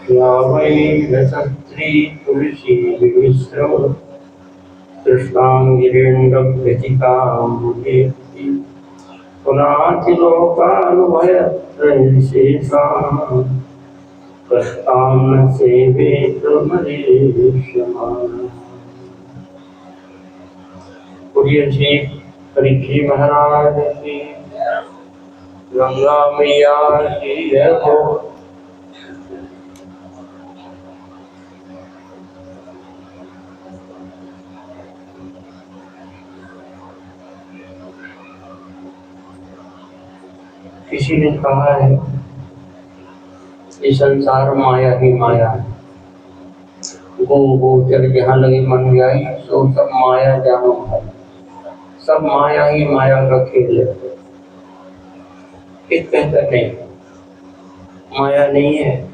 या वै रसत्री तुलसी विमिश्रम कृष्णांगिरेन्द्रभृतिकां मुदेति पुनातिलोकानुभयत्रयविशेषां कष्टां न सेवेत मरीष्यमान्। पूज्य श्री परीक्षित महाराज की, गंगा मैया की जय हो। किसी ने कहा है ये संसार माया ही माया है, गो गोचर जहाँ लगी मन जाई, सो सब माया जानो है, सब माया ही माया का खेल है। एक कहता नहीं, माया नहीं है,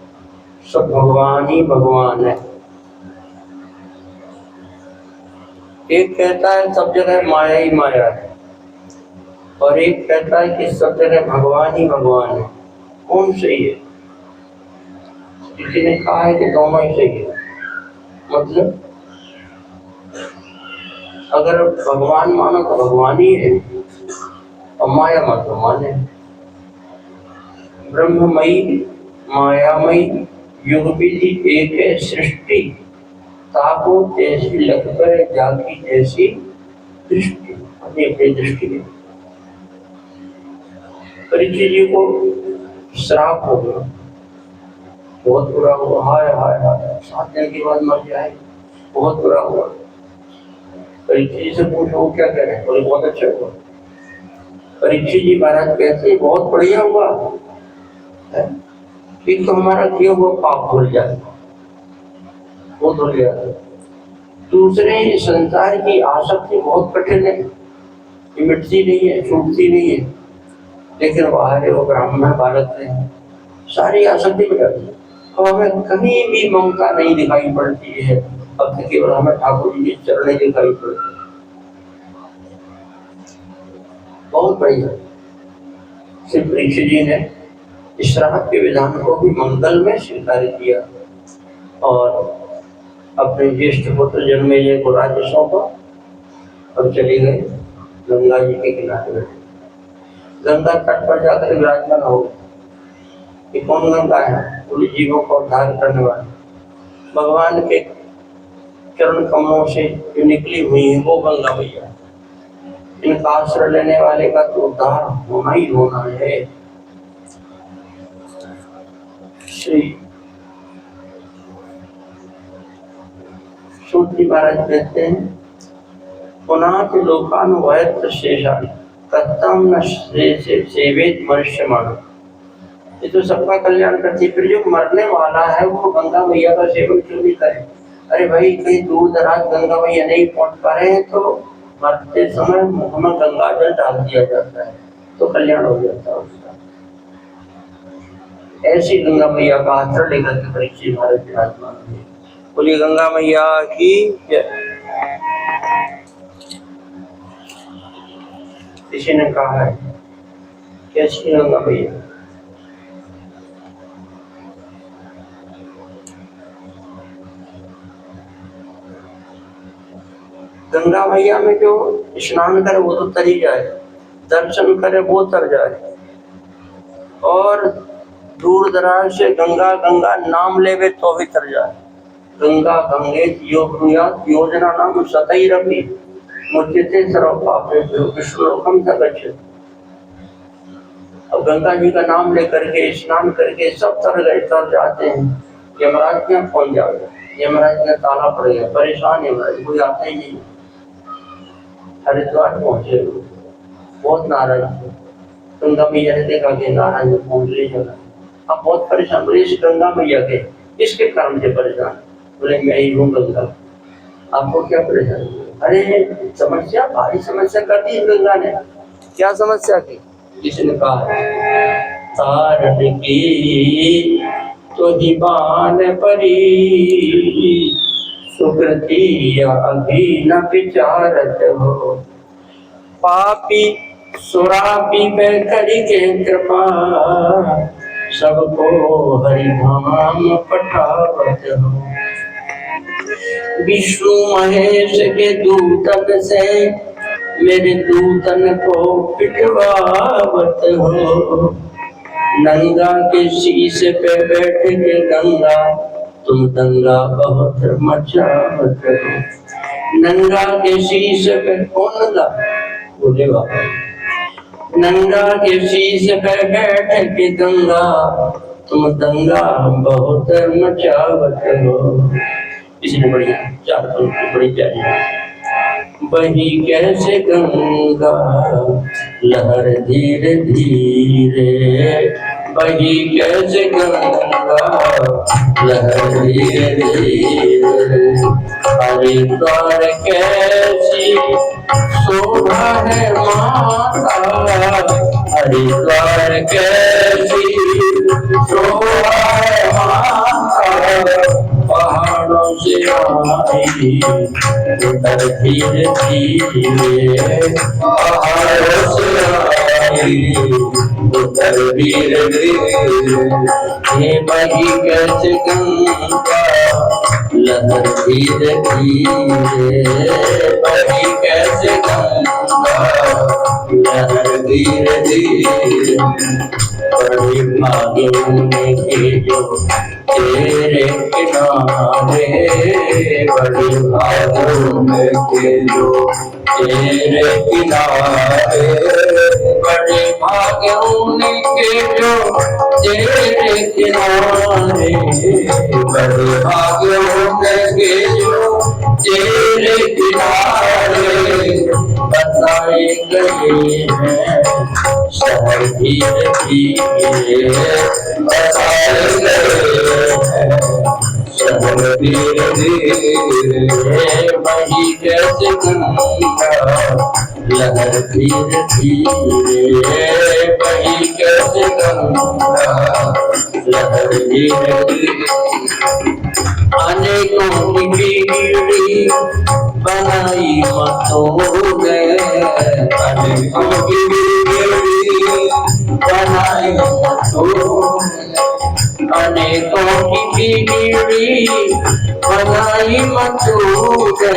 सब भगवान ही भगवान है। एक कहता है सब जगह माया ही माया है, और एक कहता है कि सब जगह भगवान ही भगवान है। कौन सही है? किसी ने कहा है कि दोनों ही सही है। मतलब अगर भगवान मानो तो भगवान ही है, और माया मत माने। ब्रह्ममयी मायामयी युग विधि एक है सृष्टि, ताको जैसी लग कर जाकी जैसी दृष्टि, अपनी अपनी दृष्टि में। परीक्षित जी को श्राप हो गया, बहुत बुरा हुआ, हाय हाय हाय, 7 दिन के बाद मर जाए, बहुत बुरा हुआ। परीक्षित जी से पूछो वो क्या कह रहे हैं, बोले बहुत अच्छा हुआ। परीक्षित जी महाराज कहते हैं बहुत बढ़िया हुआ, एक तो हमारा किया हुआ पाप भूल जाए, वो धुल जाए। दूसरे संसार की आसक्ति बहुत कठिन है, ये मिटती नहीं है, छूटती नहीं है। लेकिन बाहर वो ब्राह्मण भारत में सारी आसक्ति मिट जाती है। अब हमें कहीं भी ममता नहीं दिखाई पड़ती है, अब तो केवल हमें ठाकुर जी की चरण दिखाई पड़ती है। बहुत बढ़िया। श्री परीक्षित जी ने श्राप के विधान को भी मंगल में स्वीकार किया और अपने ज्येष्ठ पुत्र जन्मेजय को राज्य सौंपा और चले गए गंगा जी के किनारे। गंगा तट पर जाकर विराजमान हो, ये कौन गंगा है? पूरी जीवों को उद्धार करने वाले भगवान के चरण कमलों से जो निकली हुई है वो गंगा मैया। इनका आश्रय लेने वाले का तो उद्धार होना ही होना है। श्री सूत जी महाराज कहते हैं पुनात लोकानुभयत्र शेषान तत्तम न सेवेत मनुष्य मानो। ये तो सबका कल्याण करती, फिर जो मरने वाला है वो गंगा मैया का सेवन क्यों नहीं करे? अरे भाई कहीं दूर दराज गंगा मैया नहीं पहुंच पा रहे हैं तो मरते समय मुख में गंगा जल डाल दिया जाता है तो कल्याण हो जाता है उसका। ऐसी गंगा मैया का आश्रय लेकर के परीक्षित महाराज विराजमान हुए। बोलिए गंगा मैया की जय। किसी ने कहा है कैसी गंगा मैया? गंगा मैया में जो स्नान करे वो तो तरी जाए, दर्शन करे वो तर जाए, और दूर दराज से गंगा गंगा नाम लेवे तो भी तर जाए। गंगा गंगे योजना नाम सतई रवि मुच्यते सर्व पापे विष्णुलोकम च गच्छति। अब गंगा जी का नाम लेकर के स्नान करके सब तर गए, तर जाते हैं। यमराज के पहुंच जाएगा, यमराज में ताला पड़ गया, परेशान यमराज, कोई आता ही नहीं। हरिद्वार पहुंचे, बहुत नाराज थे। गंगा मैया ने देखा कि नाराज पहुंच ले जाना, अब बहुत परेशान। बोले इस गंगा मैया के इसके कारण से परेशान? बोले मैं ही हूँ गंगा, आपको क्या परेशानी? अरे समस्या, भारी समस्या कर दी गंगा ने। क्या समस्या की? किसी ने कहा तारण की तो दीवान परी सुकृति अभी न विचारत हो, पापी सुरापी में करी के कृपा सबको हरिधाम पठावत हो। विष्णु महेश के दूतन से मेरे दूतन को पिटवावत हो। नंगा के शीश पे बैठ के गंगा तुम दंगा बहुत मचावत हो। नंगा के शीश पे कौन नंगा बोले बाबा। नंगा के शीश पे बैठ के गंगा तुम दंगा बहुत मचावत हो। इसने बढ़िया चार पंक्ति बड़ी प्यारी है। बही कैसे गंगा लहर धीरे धीरे, बही कैसे गंगा लहर धीरे धीरे। हरिद्वार कैसी शोभा है माता, हरिद्वार कैसी शोभा है माता। पहाड़ों से आई उतर धीरे धीरे, पहाड़ों से आई उतर धीरे धीरे। ये बही कैसे गंगा लहर धीरे धीरे, बही कैसे गंगा लहर धीरे धीरे। बड़े भाग्य के जो तेरे किनारे, बड़े भाग्य के जो तेरे किनारे, बड़े भाग्य के जो तेरे किनारे, बड़े भाग्य के जो तेरे किनारे। बताए गए हैं शहर धीरे धीरे, बताए गए हैं शहर धीरे धीरे। बही कैसे गंगा लहर धीरे धीरे, बही कैसे गंगा लहर धीरे धीरे। अनेकों की बिगड़ी बनाई मतों ने, अनेकों की बिगड़ी बनाई मतों ने, अनेकों की बिगड़ी बनाई मतों ने,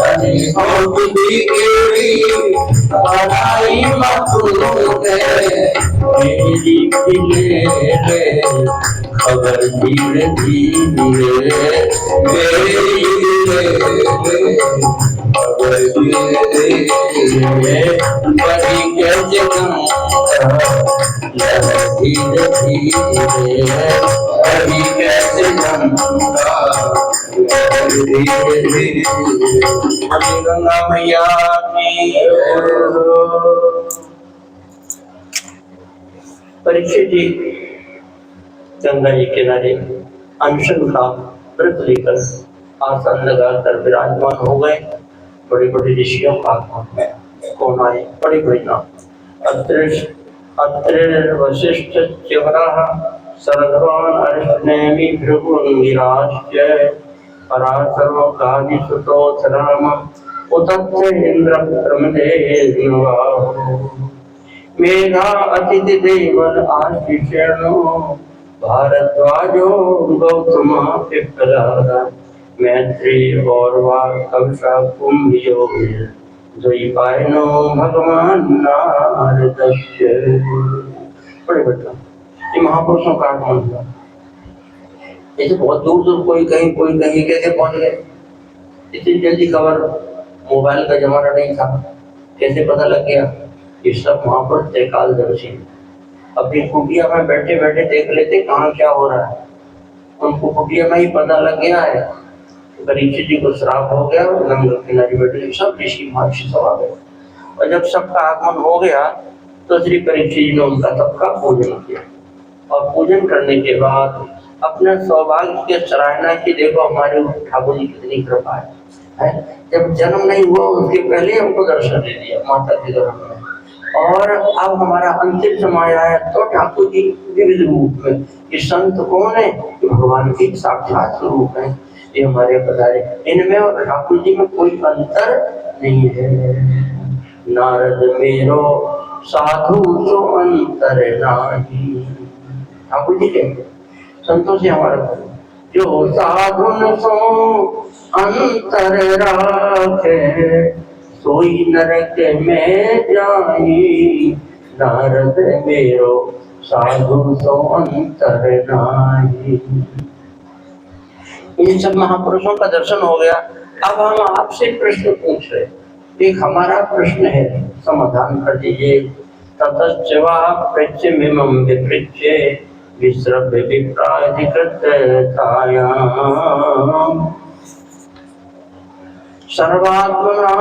अनेकों की बिगड़ी बनाई मतों ने। मेरी ले खबर धीरे धीरे, मेरी खबर धीरे धीरे। बही कैसे गंगा लहर धीरे धीरे, बही कैसे गंगा लहर धीरे धीरे। गंगा मैया की। परीक्षित जी गंगा जी किनारे अनशन का व्रत लेकर आसन लगाकर विराजमान हो गए। बड़े बड़े ऋषियों का आगमन है। कौन आए? बड़े बड़े नाम। अत्रि वशिष्ठ च्यवराः सरद्वान् अरिष्टनेमि भृगुर्गिराश्च पराशरो गादिसुतोऽथ राम उतस्य इन्द्रप्रमदेर्नवाहो। मेघा अतिथि देवन आशिषेणो भारद्वाजो गौतम पिप्पलादा। मैत्री औरवा कविता कुंभियो द्वैपायनो भगवान नारदस्य। बड़े बेटा ये महापुरुषों का आगमन हुआ। ऐसे बहुत दूर दूर कोई कहीं कैसे पहुंच गए। इतनी जल्दी खबर, मोबाइल का जमाना नहीं था, कैसे पता लग गया? ये सब महापुरुष थे कालदर्शी। अपनी कुटिया में बैठे बैठे देख लेते कहाँ क्या हो रहा है। उनको कुटिया में ही पता लग गया है। परीक्षित जी को श्राप हो गया, गंगा किनारे बैठे सब ऋषि महर्षि सब आ गए। और जब सबका आगमन हो गया तो श्री परीक्षित जी ने उनका सबका पूजन किया। और पूजन करने के बाद अपने सौभाग्य के सराहना की, देखो हमारे ठाकुर जी कितनी कृपा है। जब जन्म नहीं हुआ उसके पहले हमको दर्शन दे दिया माता के गर्भ में, और अब हमारा अंतिम समय आया तो ठाकुर जी विविध रूप में। ये संत कौन है? भगवान के साक्षात स्वरूप है। ये हमारे पधारे, इनमें और ठाकुर जी में कोई अंतर नहीं है। नारद मेरो साधु सो अंतर नाही, ठाकुर जी कहते संतों से हमारा जो साधुन सो अंतर राखे सोई नरक में जाई नारद मेरो साधु सो अंतर नाही। इन सब महापुरुषों का दर्शन हो गया। अब हम आपसे प्रश्न पूछ रहे, एक हमारा प्रश्न है, समाधान कर दीजिए। ततश्चवा पृच्छ्यमिमं विपृच्छ्य विस्रभ्य विप्राधिकृतायाम् सर्वात्मना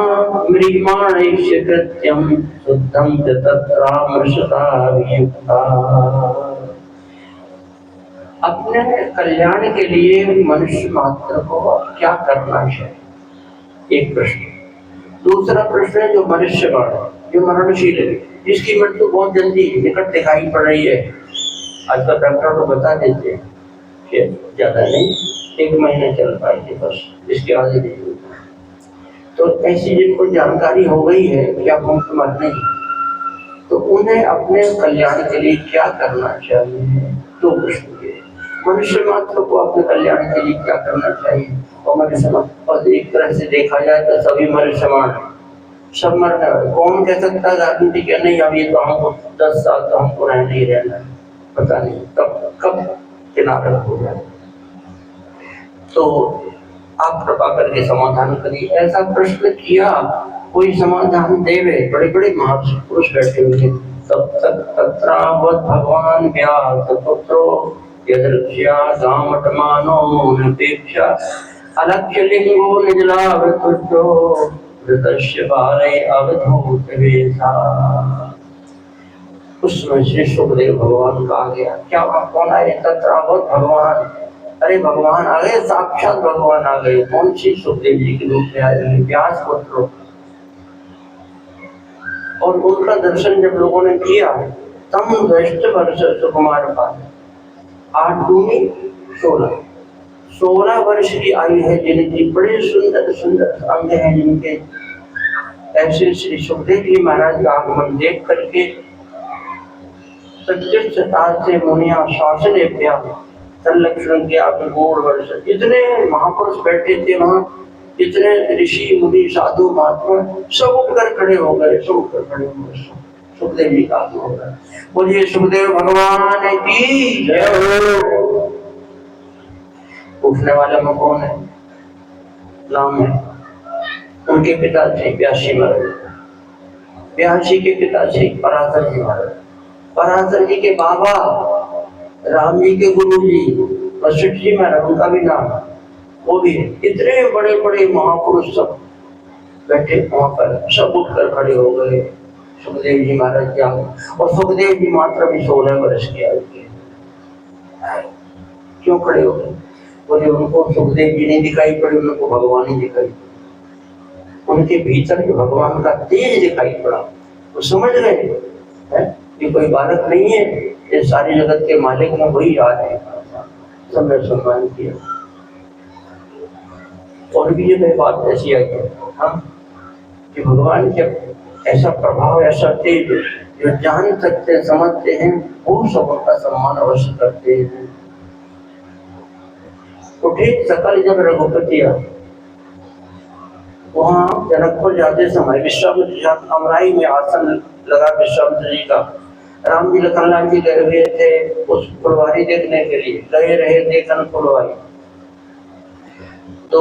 म्रियमाणैश्च कृत्यं शुद्धं च तत्रामृषता वियुक्ता। अपने कल्याण के लिए मनुष्य मात्र को क्या करना चाहिए, एक प्रश्न। दूसरा प्रश्न है जो मनुष्यगण, जो मरणशील है, जिसकी मृत्यु बहुत जल्दी निकट दिखाई पड़ रही है। आजकल डॉक्टर को बता देते हैं कि ज्यादा नहीं, 1 महीने चल पाएंगे बस, इसके आगे नहीं होगा। तो ऐसी जिनको जानकारी हो गई है कि आप मुक्त मरने, तो उन्हें अपने कल्याण के लिए क्या करना चाहिए, दो प्रश्न किए। मनुष्य मात्र को अपने कल्याण के लिए क्या करना चाहिए, और मनुष्य मात्र, और एक तरह से देखा जाए तो सभी मनुष्य समान है, सब मरने वाले। कौन कह सकता है गारंटी क्या नहीं, अब ये तो हमको 10 साल तो हमको रह नहीं रहना है, पता नहीं कब किनारा हो जाए। तो आप कृपा करके समाधान करिए। ऐसा प्रश्न किया, कोई समाधान देवे, बड़े बड़े महापुरुष बैठे हुए तब तक तत्रावत भगवान व्यास पुत्रो यदृक्षा गामटमानो नपेक्षा अलक्ष्य लिंगो निजलावृतो वृतस्य बाले अवधूत वेशा। उसमें श्री सुखदेव भगवान का आ गया। क्या कौन आए? तत्रावत भगवान, अरे भगवान आ गए, साक्षात भगवान आ गए। कौन सी? सुखदेव जी के रूप में आए, व्यास पुत्र। और उनका दर्शन जब लोगों ने किया, तम दृष्ट वर्ष सुकुमार पाल, 8 दूनी 16 वर्ष की आयु है जिनकी, बड़े सुंदर सुंदर अंग हैं जिनके। ऐसे श्री सुखदेव जी महाराज का आगमन देख करके से मुनिया शासन लक्षण के आप गौड़ वर्ष, जितने महापुरुष बैठे थे वहां, जितने ऋषि मुनि साधु महात्मा, सब उठकर खड़े हो गए, सब उठकर खड़े हो गए। सुखदेव जी का आगमन हो गया। बोलिए सुखदेव भगवान की जय हो। उठने वाला में कौन है? राम है। उनके पिता थे व्यासी महाराज, व्यासी के पिता थे पराशर जी महाराज, पराशर जी के बाबा राम जी के गुरु जी वशिष्ठ जी महाराज, उनका भी नाम वो भी है। इतने बड़े बड़े महापुरुष सब बैठे वहां पर, सब उठकर खड़े हो गए सुखदेव जी महाराज के आगे। और सुखदेव जी मात्र भी 16 वर्ष के आयु के। क्यों खड़े हो गए? बोले उनको सुखदेव जी नहीं दिखाई पड़े, उनको भगवान ही दिखाई पड़े। उनके भीतर जो भगवान का तेज दिखाई पड़ा, वो समझ गए ये कोई बालक नहीं है, ये सारी जगत के मालिक में वही आ रहे। सबने सम्मान किया। और भी ये बात ऐसी आई है कि भगवान के ऐसा प्रभाव, ऐसा तेज, जो जान सकते समझते हैं, वो सब उनका सम्मान अवश्य करते हैं। उठे सकल जब रघुपति वहां जनकपुर जाते समय विश्वामित्र अमराई में आसन लगा विश्वामित्र जी का। राम जी लखनलाल जी गए हुए थे उस फुलवारी देखने के लिए, गए रहे देखन फुलवारी। तो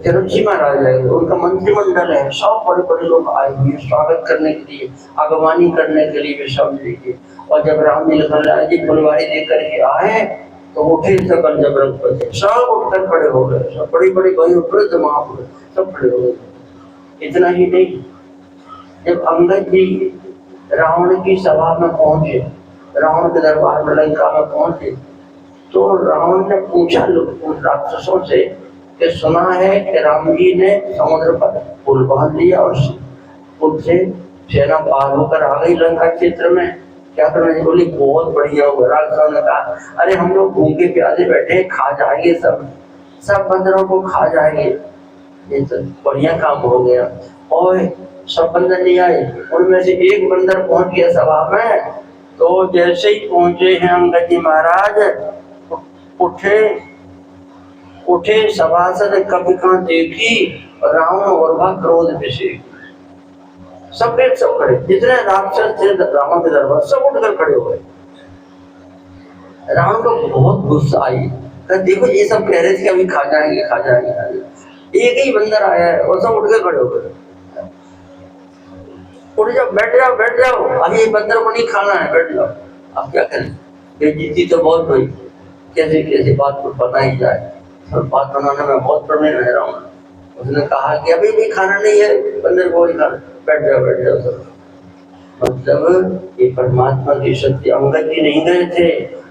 जनक जी महाराज आए, उनका मंत्रिमंडल है, सब बड़े बड़े लोग आए हुए स्वागत करने के लिए, आगवानी करने के लिए विश्वामित्र जी के। और जब राम जी लखनलाल जी फुलवारी देख करके आए तो उठे सकल जब रघुपति, सब उठकर खड़े हो गए, सब बड़ी बड़ी वयोवृद्ध महापुरुष सब खड़े हो गए। इतना ही नहीं, जब अंगद जी रावण की सभा में पहुंचे, रावण के दरबार में लंका में पहुंचे, तो रावण ने पूछा राक्षसों से कि सुना है कि राम जी ने समुद्र पर पुल बांध लिया और पुल से सेना पार होकर आ गई लंका क्षेत्र में, क्या करना? बोली बहुत बढ़िया होगा। राक्षसों ने कहा अरे हम लोग भूखे प्यासे बैठे, खा जाएंगे, सब बंदरों को खा जाएंगे, ये तो बढ़िया काम हो गया। और सब बंदर नहीं आए, उनमें से एक बंदर पहुंच गया सभा में, तो जैसे ही पहुंचे हैं अंगद जी महाराज, उठे सभासद कभी कहाँ देखी, रावण और वह क्रोध में से सब खड़े, जितने राक्षस थे रावण के दरबार सब उठकर खड़े हो गए। रावण को बहुत गुस्सा आई, देखो ये सब कह रहे थे कि अभी खा जाएंगे खा जाएंगे खा जाएंगे, एक ही बंदर आया है और सब उठ के खड़े हो गए। उठ जाओ बैठ जाओ, अभी बंदर को नहीं खाना है, बैठ जाओ। अब क्या करें, बेइज्जती तो बहुत हुई, कैसे कैसे बात को पता ही जाए, और बात बनाने में बहुत प्रवीण है रावण। उसने कहा कि अभी भी खाना नहीं है, बंदर को ही खाना, बैठ जाओ सब। मतलब ये परमात्मा की शक्ति, अंगद जी नहीं गए थे,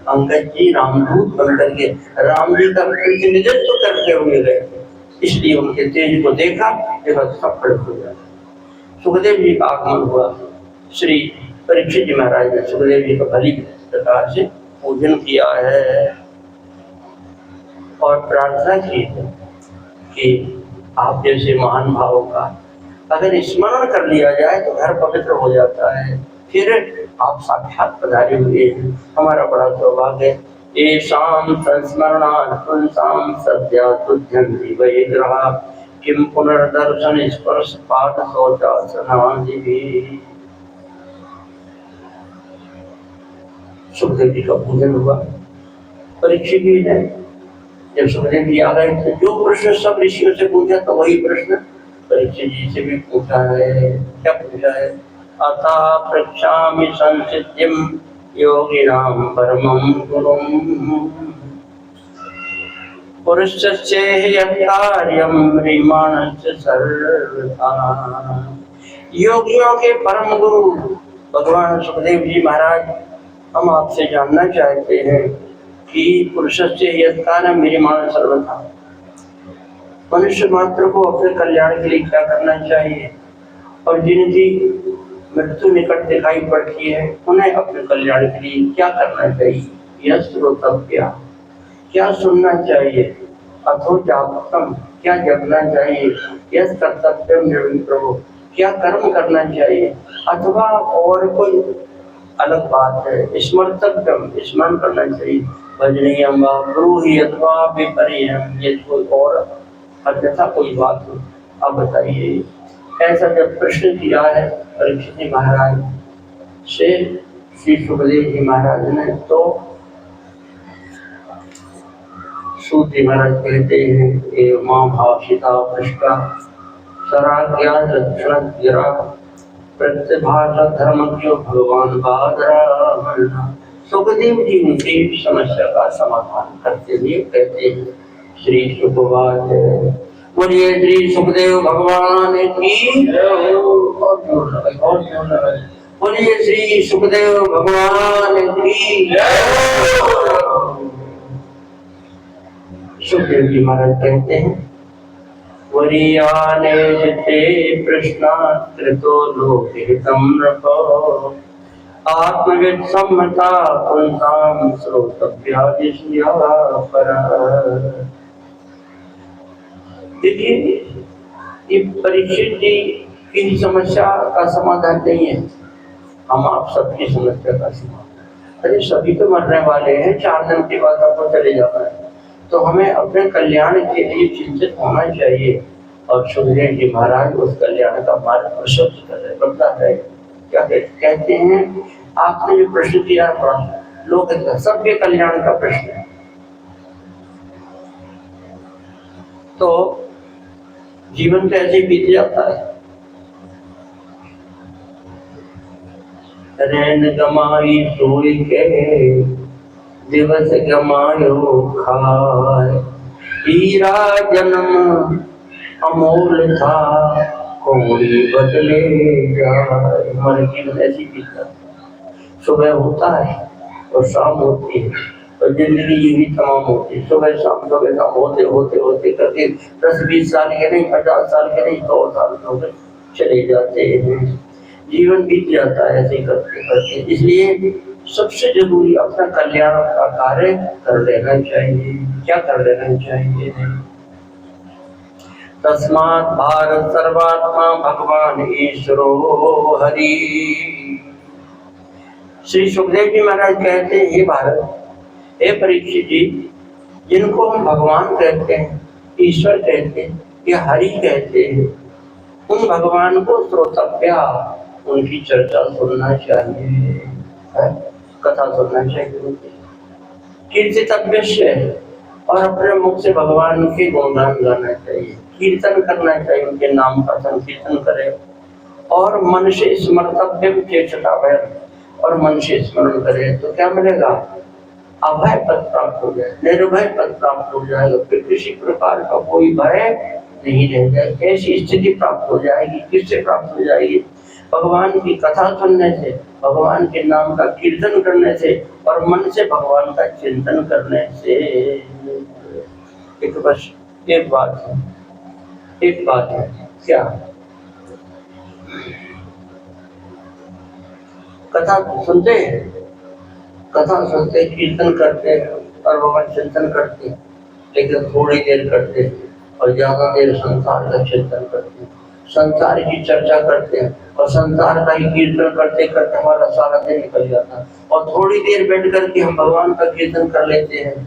अंगद जी रामदूत बन करके राम जी का प्रतिनिधित्व करते हुए गए, इसलिए उनके तेज को देखा, सब खड़े हो गए। सुखदेव जी का आगमन हुआ, श्री परीक्षित जी महाराज ने सुखदेव जी का भली प्रकार से पूजन किया है और प्रार्थना की है कि आप जैसे महान भावों का अगर स्मरण कर लिया जाए तो घर पवित्र हो जाता है। फिर आप साक्षात पधारे हुए हैं, हमारा बड़ा सौभाग्य है। येषां संस्मरणात् पुंसां सद्या तुध्यन्ति वैग्रहा किं पुनर्दर्शन स्पर्श पाद शौचासनादिभिः। सुखदेव जी का पूजन हुआ। परीक्षित जी ने जब सुखदेव जी आ गए थे, जो प्रश्न सब ऋषियों से पूछा तो वही प्रश्न परीक्षित जी से भी पूछा है। क्या पूछा है? अथा पृच्छामि संसिद्धिं योगिनां परमं गुरुम् पुरुषस्य यत्कार्यं म्रियमाणस्य सर्वथा। योगियों के परम गुरु भगवान सुखदेव जी महाराज, हम आपसे जानना चाहते हैं कि पुरुषस्य यत्कार्यं म्रियमाणस्य सर्वथा, मनुष्य मात्र को अपने कल्याण के लिए क्या करना चाहिए, और जिनकी मृत्यु निकट दिखाई पड़ती है उन्हें अपने कल्याण के लिए क्या करना चाहिए। यह श्रोतव्य, क्या सुनना चाहिए, अथो जागतम, क्या जगना चाहिए, यह कर्तव्यम निर्विप्रभु, क्या कर्म करना चाहिए, अथवा और कोई अलग बात है, स्मर्तव्यम, स्मरण करना चाहिए, भजनीयम वा ब्रूहि अथवा विपर्ययम, ये कोई और अन्यथा कोई बात हो आप बताइए। ऐसा जब प्रश्न किया है परीक्षित जी महाराज से श्री सुखदेव जी महाराज ने, तो सूत जी महाराज कहते हैं, एवं मां भाषिता पृष्ठा सराज्ञा लक्षण गिरा प्रतिभाषा धर्मज्ञ भगवान बादरा। सुखदेव जी उनकी समस्या का समाधान करते हुए कहते हैं, श्री सुखवाच, बोलिए श्री सुखदेव भगवान की, और बोलिए श्री सुखदेव भगवान की। सुखदेव जी महाराज कहते हैं, वरीयाने जिते प्रश्ना कृतो लोकहितं नृपो आत्मविद सम्मता पुंसां श्रोतव्या विषया परा। देखिए, ये परीक्षित जी की समस्या का समाधान नहीं है, हम आप सबकी समस्या का समाधान। अरे सभी तो मरने वाले हैं, 4 दिन के बाद आपको चले जाना है, तो हमें अपने कल्याण के लिए चिंतित होना चाहिए। और सुखदेव जी महाराज उस कल्याण का मार्ग प्रशस्त कर रहे, बता रहे। क्या कहते हैं, आपने जो प्रश्न किया लोग सबके कल्याण का प्रश्न है, तो जीवन तो ऐसे बीत जाता है। रैन गमाई सोई के दिवस गमायो खाए, हीरा जन्म अमोल था कोई बदले जाए। हमारे जीवन ऐसी बीतता है, सुबह होता है और शाम होती है, और जिंदगी यही तमाम होती है, सुबह शाम होते होते होते करके 10-20 साल के नहीं, 50 साल के नहीं, 100 साल के चले जाते हैं, जीवन बीत जाता है ऐसे करते करते। इसलिए सबसे जरूरी अपना कल्याण का कार्य कर लेना चाहिए। क्या कर लेना चाहिए? तस्मात् भारत सर्वात्मा भगवान ईश्वरो हरि। श्री सुखदेव जी महाराज कहते हैं, हे भारत, हे परीक्षित जी, जिनको हम भगवान कहते हैं, ईश्वर कहते हैं या हरि कहते हैं, उन भगवान को श्रोतव्या, उनकी चर्चा सुनना चाहिए, कथा सुनना चाहिए उनकी, कीर्तितव्य, और अपने मुख से भगवान के गुणगान गाना चाहिए, कीर्तन करना चाहिए, उनके नाम का संकीर्तन करे, और मन से स्मर्तव्य चेष्टा, और मन से स्मरण करे तो क्या मिलेगा? अभय पद प्राप्त हो जाए, निर्भय पद प्राप्त हो जाएगा, फिर किसी प्रकार का कोई भय नहीं रह जाए। ऐसी स्थिति प्राप्त हो जाएगी। किससे प्राप्त हो जाएगी? भगवान की कथा सुनने से, भगवान के नाम का कीर्तन करने से, और मन से भगवान का चिंतन करने से। एक बस एक बात है, एक बात है, क्या? कथा सुनते हैं, कथा सुनते, कीर्तन करते हैं और भगवान चिंतन करते हैं, लेकिन थोड़ी देर करते हैं और ज्यादा देर संसार का चिंतन करते हैं, संसार की चर्चा करते हैं और संसार का ही कीर्तन करते करते हमारा सारा दिन निकल जाता है। और थोड़ी देर बैठ करके हम भगवान का कीर्तन कर लेते हैं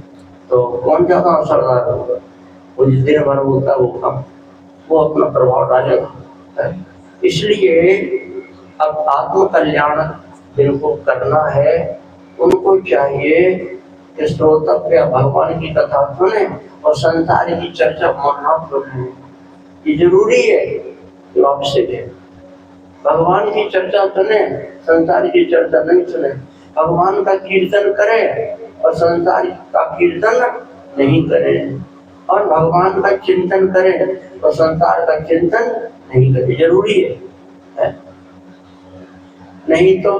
तो कौन ज्यादा असरदार होगा? वो जिस दिन भर होता है वो अपना प्रभाव डालेगा। इसलिए अब आत्म कल्याण जिनको करना है उनको चाहिए कि श्रोतव्य भगवान की कथा सुने और संसार की चर्चा मना सुने। ये जरूरी है, जो आवश्यक है। भगवान की चर्चा सुने, संसार की चर्चा नहीं सुने। भगवान का कीर्तन करे और संसार का कीर्तन नहीं करे, और भगवान का चिंतन करे और संसार का चिंतन नहीं करे। जरूरी है? नहीं तो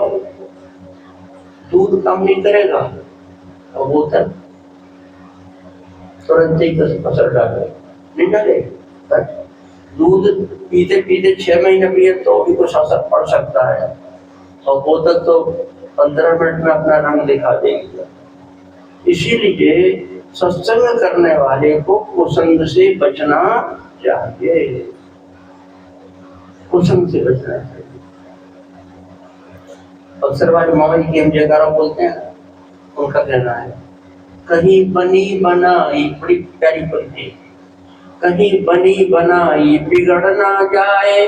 दूध काम नहीं करेगा और बोतल तुरंत ही असर डाले नहीं डालेगा। दूध पीते पीते 6 महीने पिए तो भी कुछ असर पड़ सकता है, और बोतल तो 15 मिनट में अपना रंग दिखा देगी। इसीलिए सत्संग करने वाले को कुसंग से बचना चाहिए, कुसंग से बचना चाहिए। अक्सर वाले मामा जी की हम जयकारा बोलते हैं, उनका कहना है, कहीं बनी बनाई, बड़ी प्यारी पंक्ति, कहीं बनी बनाई बिगड़ ना जाए,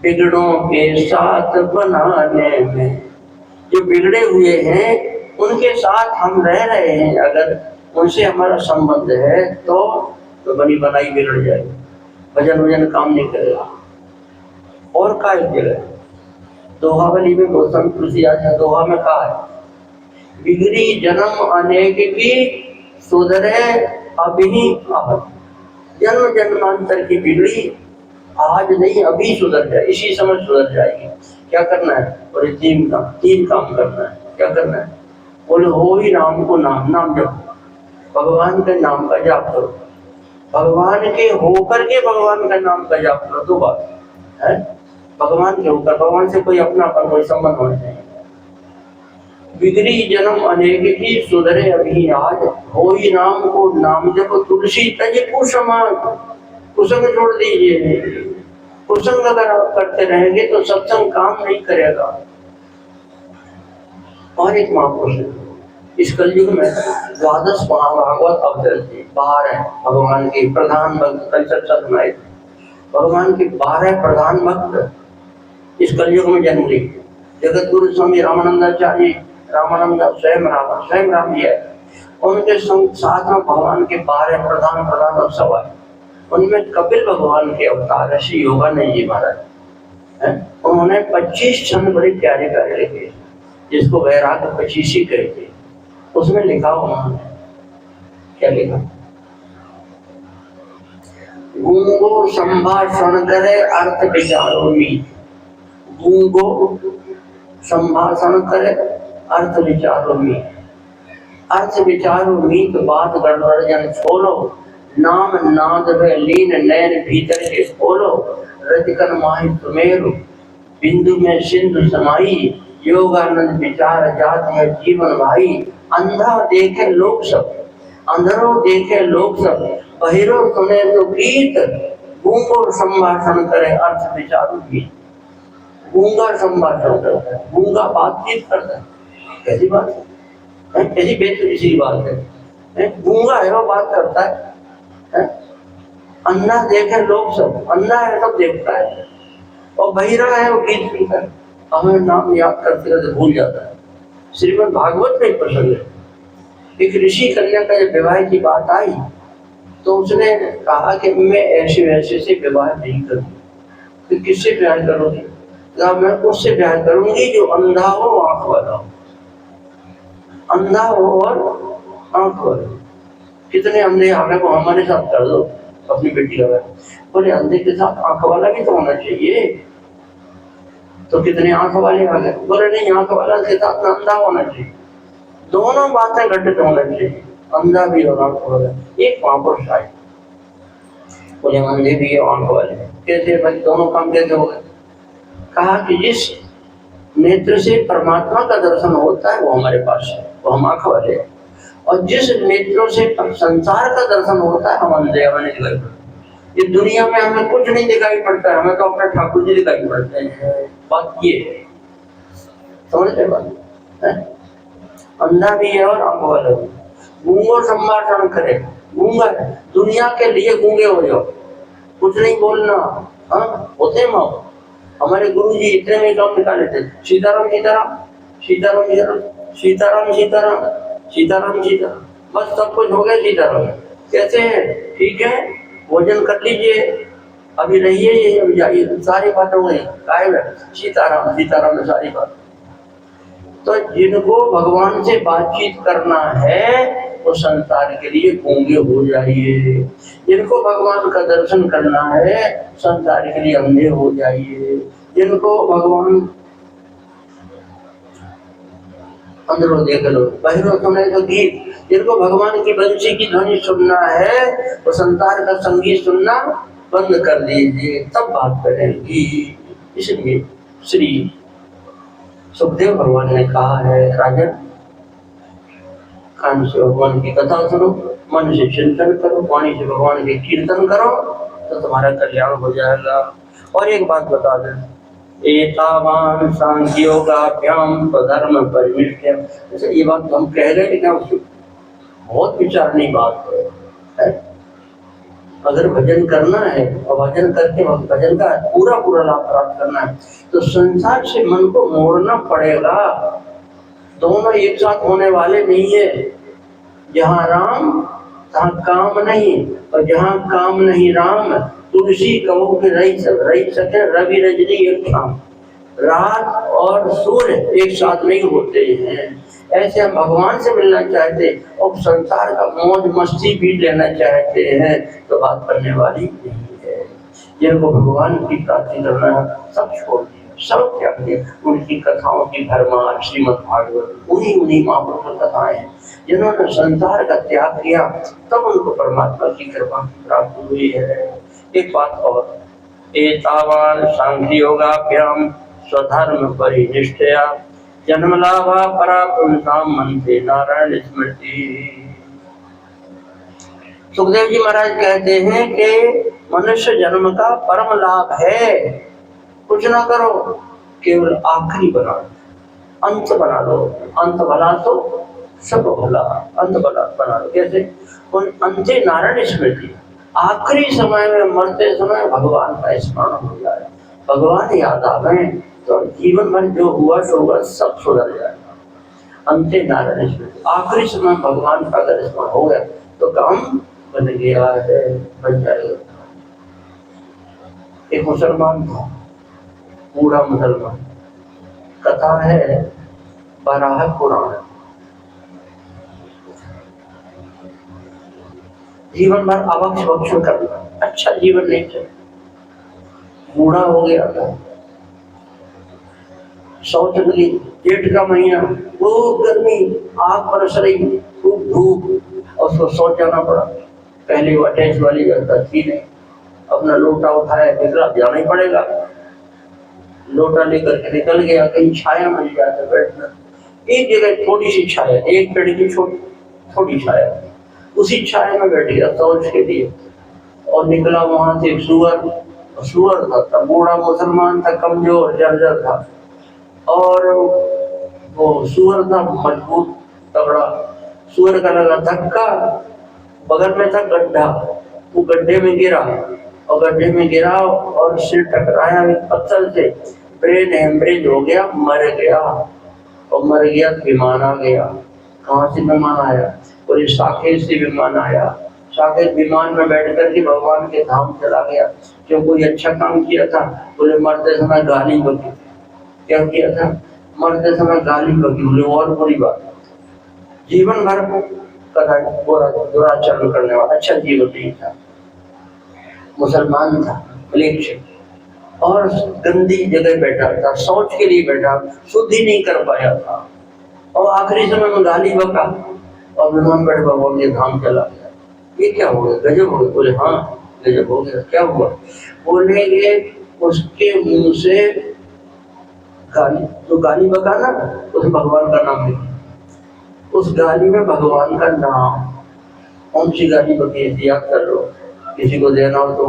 बिगड़ों के साथ बनाने में। जो बिगड़े हुए हैं उनके साथ हम रह रहे हैं, अगर उनसे हमारा संबंध है तो बनी बनाई बिगड़ जाएगी, भजन वजन काम नहीं करेगा। और का एक जगह दोहावली में गौतम तुलसीदास ने दोहा में कहा है, बिगड़ी जन्म अनेक की सुधरे अभी आहत। जन्म जन्मांतर की बिगड़ी आज नहीं अभी सुधर जाए, इसी समय सुधर जाएगी। क्या करना है? और तीन काम करना है। क्या करना है? बोले हो ही राम को नाम, नाम जप, भगवान के नाम का जाप करो, भगवान के होकर के भगवान का नाम का जाप करो। 2 बात है, भगवान के होकर, भगवान से कोई अपना कोई संबंध होना चाहिए। बिगड़ी जन्म अनेक की सुधरे अभी आज, हो ही नाम को नाम जप, तुलसी तजे कुसमाज। कुसंग छोड़ दीजिए, कुसंग अगर आप करते रहेंगे तो सत्संग काम नहीं करेगा। और एक महापुरुष इस कलयुग में 12 महाभागवत अवतरित 12 भगवान के प्रधान भक्त, कल चर्चा सुनाई, भगवान के 12 प्रधान भक्त इस कलयुग में जन्म लिए। जगत गुरु स्वामी रामानंदाचार्य, रामानंद स्वयं राम जी है, उनके साथ में भगवान के 12 प्रधान उत्सव आए। उनमें कपिल भगवान के अवतार श्री योगानंद जी महाराज है, उन्होंने 25 छंद बड़े प्यारे प्यारे लिखे, जिसको वैराग्य 25 कहते। उसमें लिखा उन्होंने, क्या लिखा? गूंगो संभाषण करे अर्थ विचारो मीत, गूंगो संभाषण करे अर्थ विचारो मीत, अर्थ विचारो मीत बात गड़बड़ जन छोलो, नाम नाद में लीन नैन भीतर के खोलो, रजकन माहि सुमेरु बिंदु में सिंधु समाई, योगानंद विचार जात है जीवन भाई। अंधा देखे लोक सब, अंधरो देखे लोक सब, बहिरो सुने तो गीत, गूंगो संभाषण करे अर्थ विचारो गीत। गूंगा संभाषण करता है, गूंगा बातचीत करता है। कैसी बात है, कैसी बेतुकी बात है? गूंगा है वो बात करता है? अंधा देखे लोग सब, अंधा है सब देखता है, और बहिरा है वो गीत सुनता है। हमें नाम याद करते करते भूल जाता है। श्रीमद् भागवत में एक प्रसंग है, एक ऋषि कन्या का जब विवाह की बात आई तो उसने कहा कि मैं ऐसे वैसे से विवाह नहीं करूंगी। तो किससे प्यार करोगी? तो मैं उससे प्यार करूंगी जो अंधा हो, आंख वाला हो। अंधा हो और आंख वाला। कितने अंधे आ गए, वो हमारे साथ कर दो अपनी बेटी का। बोले अंधे के साथ आंख वाला भी तो होना चाहिए। तो कितने आंख वाले आ गए। बोले नहीं, आंख वाला के साथ अंधा होना चाहिए, दोनों बातें घटित होना चाहिए, अंधा भी और आंख वाला। एक महापुरुष आए, बोले अंधे भी है आंख वाले। कैसे भाई, दोनों काम कैसे हो गए? कहा कि जिस नेत्र से परमात्मा का दर्शन होता है वो हमारे पास है, वो हम आंख वाले हैं। और जिस नेत्रों से संसार का दर्शन होता है हम अंधे, हमें दिखाई पड़ता है। ये दुनिया में हमें कुछ नहीं दिखाई पड़ता है, हमें तो अपने ठाकुर जी दिखाई पड़ते हैं। बात ये समझ रहे बात है? अंधा भी है और आंख वाला भी। गूंगो संभाषण करे, गूंगा है, दुनिया के लिए गूंगे हो जाओ, कुछ नहीं बोलना। होते माँ हमारे गुरु जी इतने में काम निकाले थे, सीताराम सीताराम सीताराम सीताराम सीताराम सीताराम सीताराम सीताराम, बस सब कुछ हो गया सीताराम। कैसे है? ठीक है, भोजन कर लीजिए, अभी रहिए, ये अभी जाइए, सारी बात हो गई। गायब है, सीताराम सीताराम में सारी बात। तो जिनको भगवान से बातचीत करना है वो संसार के लिए गूंगे हो जाइए, जिनको भगवान का दर्शन करना है संसार के लिए अंधे हो जाइए, जिनको भगवान अंदरों देख लो, बाहरों सुने तो गीत, जिनको भगवान की बंसी की ध्वनि सुनना है तो संसार का संगीत सुनना बंद कर दीजिए, तब बात करेंगी। इसलिए श्री सुखदेव भगवान ने कहा है, राजन कान से भगवान की कथा सुनो, मन से चिंतन करो, वाणी से भगवान के कीर्तन करो, तो तुम्हारा कल्याण हो जाएगा। और एक बात बता दें, एतावान सांख्योगाभ्याम स्वधर्म परिनिष्ठया। जैसे ये बात हम कह रहे हैं, क्या बहुत विचारनी बात है। अगर भजन करना है और भजन करके भजन का पूरा पूरा लाभ प्राप्त करना है तो संसार से मन को मोड़ना पड़ेगा। दोनों एक साथ होने वाले नहीं है। जहाँ राम तहाँ काम नहीं, और जहाँ काम नहीं राम, तुलसी कहो कि रही सके रवि रजनी एक शाम। रात और सूर्य एक साथ नहीं होते हैं। ऐसे हम भगवान से मिलना चाहते और संसार का मौज मस्ती भी लेना चाहते हैं तो बात करने वाली नहीं है। जिनको भगवान की प्राप्ति करना है सब छोड़ दिया, सब त्याग दिया। उनकी कथाओं की भरमार श्रीमद् भागवत, उन्हीं महापुरुषों कथाएं हैं जिन्होंने संसार का त्याग किया, तब उनको परमात्मा की कृपा प्राप्त हुई है। एक बात और, एतावान सांख्योगाभ्याम स्वधर्म परिनिष्ठया जन्म लाभा परा पुंसाम मनते नारायण स्मृति। सुखदेव जी महाराज कहते हैं कि मनुष्य जन्म का परम लाभ है। कुछ ना करो, केवल आखिरी बना लो, अंत बना लो। अंत भला तो सब भला, अंत भला बना लो। कैसे? अंते नारायण स्मृति, आखिरी समय में मरते समय भगवान का स्मरण हो जाए, भगवान याद आ गए तो जीवन भर जो हुआ सो हुआ सब सुधर जाएगा। अंते नारायण स्मृति, आखिरी समय भगवान का अगर स्मरण हो गया तो काम बन गया है, बन जाएगा। एक मुसलमान था, बूढ़ा मुसलमान, कथा है बाराह पुराण। जीवन भर अवक्ष भक्षण करना, अच्छा जीवन नहीं चला, बूढ़ा हो गया था, शौच लगी, जेठ का महीना, खूब गर्मी, आग बरस रही, खूब धूप, और उसको शौच जाना पड़ा। पहले वो अटैच वाली जगह थी नहीं, अपना लोटा उठाया, निकला, जाना ही पड़ेगा। लोटा लेकर के निकल गया, कहीं छाया मिल जाता बैठना। एक जगह थोड़ी सी छाया, एक पेड़ की थोड़ी छाया, उसी छाया में बैठ गया शौच के लिए। और निकला वहां से सुअर सुअर था, बूढ़ा मुसलमान था, कमजोर जर्जर था, और वो सुअर था मजबूत तगड़ा। सुअर का लगा धक्का, बगल में था गड्ढा, वो गड्ढे में गिरा, और गड्ढे में गिरा और सिर टकराया एक पत्थर से, ब्रेन हेमरेज हो गया, मर गया। और मर गया तो विमान आ गया। कहाँ से विमान आया? और साकेत से विमान आया। साकेत विमान में बैठ करके भगवान के धाम चला गया। जो कोई अच्छा काम किया था, बोले मरते समय गाली बकी। क्या किया था? मरते समय गाली बकी, बोले और बुरी बात। जीवन भर दुराचरण करने वाला, अच्छा जीवन नहीं था, मुसलमान था, मलेच्छ, और गंदी जगह बैठा था, सोच के लिए बैठा, शुद्ध ही नहीं कर पाया था, और आखिरी समय में गाली बका और विमान बैठ भगवान के धाम चला गया। ये क्या हो गया? गजब हो गया। बोले हाँ गजब हो गया। क्या हुआ? बोले ये उसके मुंह से गाली, जो गाली बका ना, उस भगवान का नाम है, उस गाली में भगवान का नाम। कौन सी गाली बकी है याद कर लो, किसी को देना हो तो